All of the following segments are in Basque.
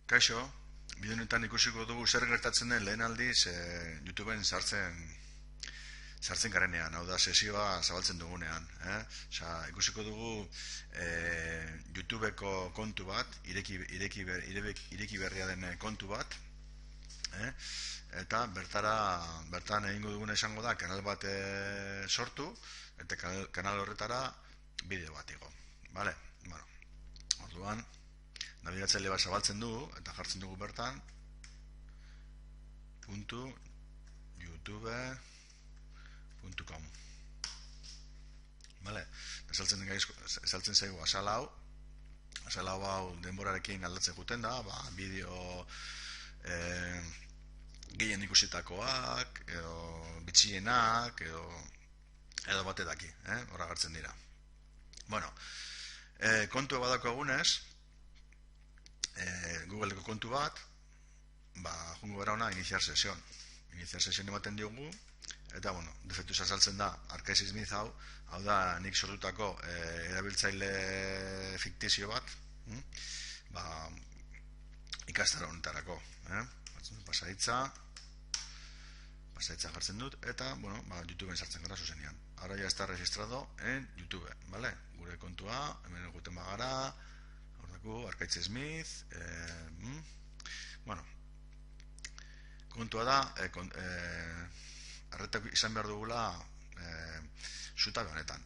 Kaixo, bideo honetan ikusiko dugu zer gertatzen den lehen aldiz YouTubeen sartzen garenean, hau da sesioa zabaltzen dugunean. Ikusiko dugu YouTubeko kontu bat, ireki berria den kontu bat, eta bertan egingo duguna izango da kanal bat sortu, eta kanal horretara bideo bat igo. Vale? Bueno, orduan nabigatzaile bat zabaltzen dugu eta jartzen dugu bertan .youtube.com. Vale? Esaltzen zaigu asal hau denborarekin aldatzen juten da, bideo gehien ikusitakoak edo bitxienak edo batedaki, horra gartzen dira. Bueno, kontua badako egunez, Googleko kontu bat, jungo gara ona iniciar sesión ematen diogu, eta defektuz azaltzen da Arkaitz Smith hau da nik sortutako erabiltzaile fiktizio bat, ikastaro honetarako, pasahitza jartzen dut, eta YouTubeen sartzen gara zuzenean. Ahora ya está registrado en YouTube, vale? Gure kontua, hemen eguten bagara, Arkaitz Smith, kontua da, arreta izan behar dugula zutabe honetan.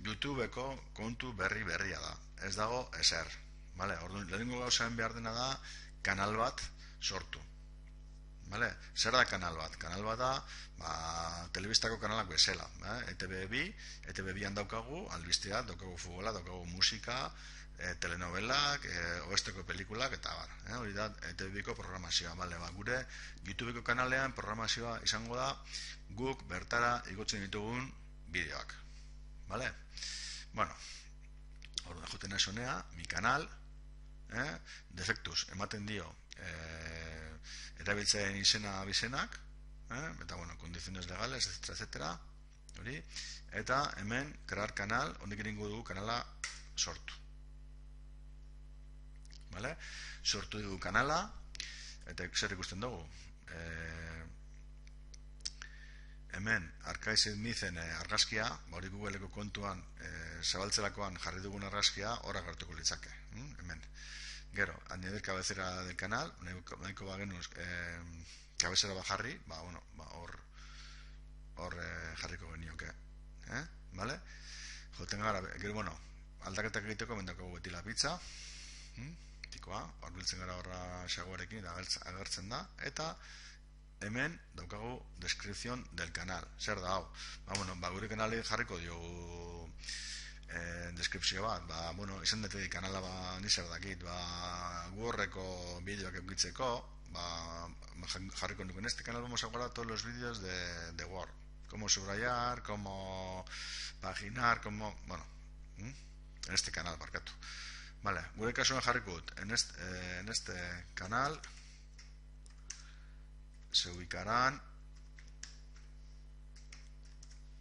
YouTubeko kontu berria da, ez dago ezer. Lehenengo gauzaen behar dena da kanal bat sortu. Zer da kanal bat? Kanal bat da telebistako kanalak bezala. ETV2an daukagu albistea, daukagu futbola, daukagu musika, telenovelak, oesteko pelikulak, eta hori da ETV2ko programazioa. Gure YouTubeko kanalean programazioa izango da guk bertara igotzen ditugun bideoak. Bueno, hori da juten esonea, mi kanal, defektuz ematen dio erabiltzen izena abizenak, eta kondiziones legales, etcétera, eta hemen crear kanal, honek egingo dugu kanala sortu. Sortu dugu kanala, eta zer ikusten dugu, hemen Arkaitz Smithen argazkia, hori Googleko kontuan zabaltzerakoan jarri dugun argazkia horra gertuko litzake, hemen. Gero, añadir cabecera del canal, nahiko bagenuz cabecera bat jarri, hor jarriko genioke. Joten gara, gero, aldaketak egiteko mendako beti la pizza, tikoa, hor biltzen gara horra xagoarekin agertzen da, eta hemen daukagu descripción del canal. Zer da hau? Gure kanali jarriko diogu deskripzio bat, izan dute kanala nizar dakit, Wordeko bideoak eukitzeko, jarriko nuke. En este canal vamos a guardar todos los vídeos de Word, cómo subrayar, cómo paginar, en este canal, barkatu. Gure kasuan jarriko dut, en este canal se ubicarán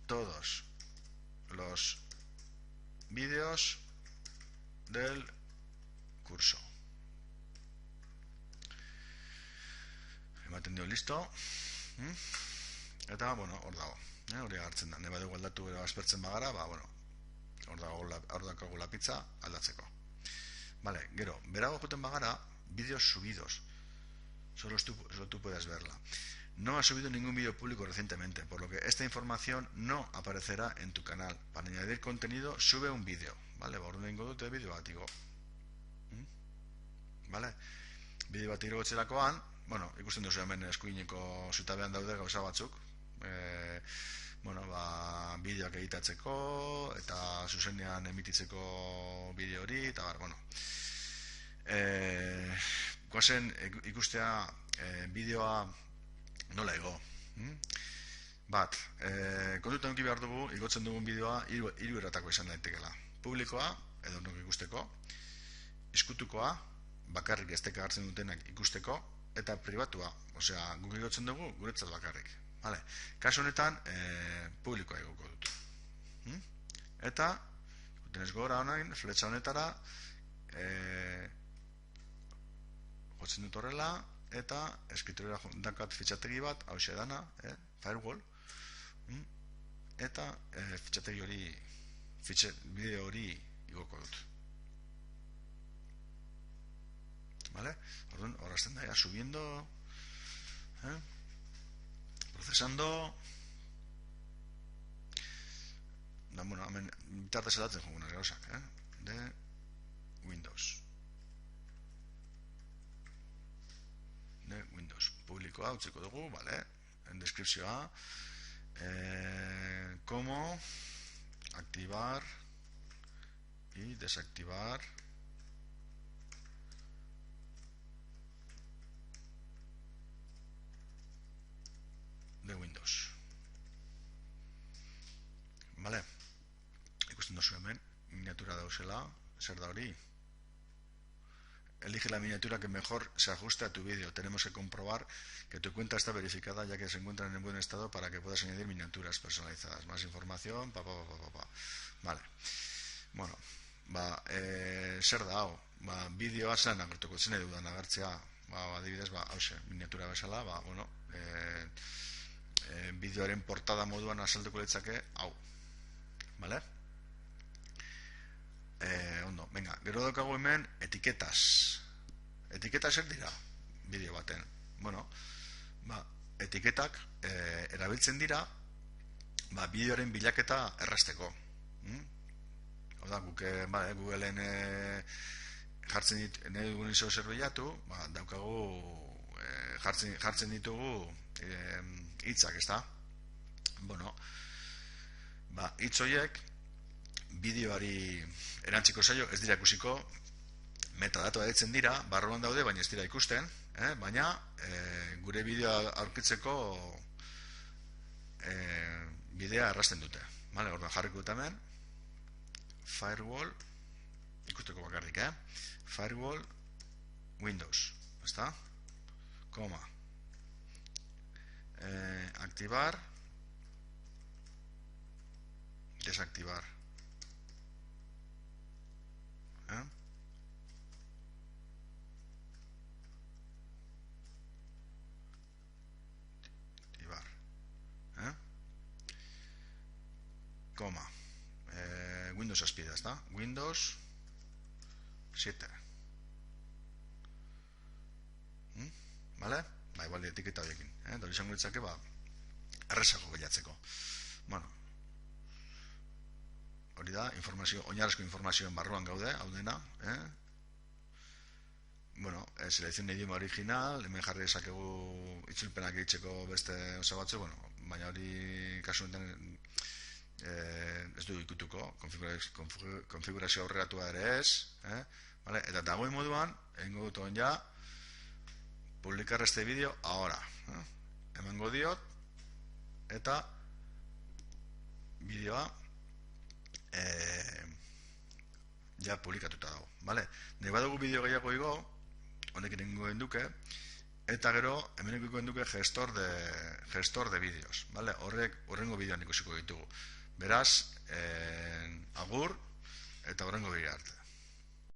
todos los vídeos del curso. Ematen dio listo, eta hor dago, hori agertzen da, neba dugu aldatu aspertzen bagara, hor dago la pizza aldatzeko. Gero, berago juten bagara, vídeos subidos, solo tú puedes verla. No ha subido ningún vídeo público recientemente, por lo que esta información no aparecerá en tu canal. Para añadir contenido, sube un vídeo. Orduan ingo dute bideo bat igo. Bideo bat igotzerakoan, ikusten duzu hemen eskuineko zutabean daude gauza batzuk. Bideoak editatzeko, eta zuzenean emititzeko bideo hori, eta goazen ikustea bideoa nola ego. Kontutan eduki behar dugu, igotzen dugun bideoa hiru eratako izan daitekela. Publikoa, edo nok ikusteko, izkutukoa, bakarrik ez teka hartzen dutenak ikusteko, eta pribatua, osea, guk igotzen dugu, guretzat bakarrik. Kasu honetan, publikoa igoko dut. Eta, ikutenez gora honain, fletxa honetara, utzen dut horrela, eta eskriptoriora dakat fitxategi bat, hau dana, firewall, eta fitxategi hori, bideo hori igoko dut. ¿Vale? Orduan, horra azten da, subiendo, procesando, bueno, hemen bitartez edatzen jogunaz gauzak, de Windows. De Windows. Publikoa utziko dugu, vale, en deskripzioa, cómo activar y desactivar de Windows. Vale, ikusten dozu hemen miniatura dauzela, zer da hori? Elige la miniatura que mejor se ajuste a tu vídeo. Tenemos que comprobar que tu cuenta está verificada ya que se encuentra en buen estado para que puedas añadir miniaturas personalizadas. Más información, Vale. Bueno, zer da hau? Bideoa zelan agertuko zen edudan agertzea, adibidez, hause, miniatura bezala, bueno, bideoaren portada moduan azalduko litzake hau. Vale? Ondo, venga, gero daukagu hemen etiketas. Etiketas zer dira bideo baten. Bueno, etiketak erabiltzen dira bideoaren bilaketa errazteko. Hau da, Googleen jartzen ditu, nahi dugun izo zerbeiatu, daukagu jartzen ditugu hitzak, ez da? Bueno, hitz horiek bideoari erantziko zaio, ez dira ikusiko, metadatoa ditzen dira, barruan daude, baina ez dira ikusten, baina gure bideoa aurkitzeko bidea errazten dute. Orduan jarriko dut hemen, firewall, ikusteko bakarrik, firewall, Windows, ezta? Koma. Activar, desactivar. Activar. Coma. Windows aspida, ¿está? Windows 7. ¿Vale? Igual de etiqueta horiekin. Dori izango ditzake, errezago gehiatzeko. Bueno, hori da, oinarrizko informazioen barruan gaude, hau dena, bueno, selección de idioma original, hemen jarri dezakegu itzulpenak egiteko beste oso batzu, bueno, baina hori kasu enten ez du ikutuko, konfigurazio aurreratua ere ez, vale? Eta dagoen moduan, egingo dut ja, publicar este vídeo ahora, emango diot, eta bideoa ja publikatuta dago, vale? Nahi badugu bideo gehiago igo, honekin egingo genduke, eta gero hemen egingo genduke gestor de vídeos, vale? Horrengo bideoan ikusiko ditugu. Beraz, agur, eta horrengo bideo arte.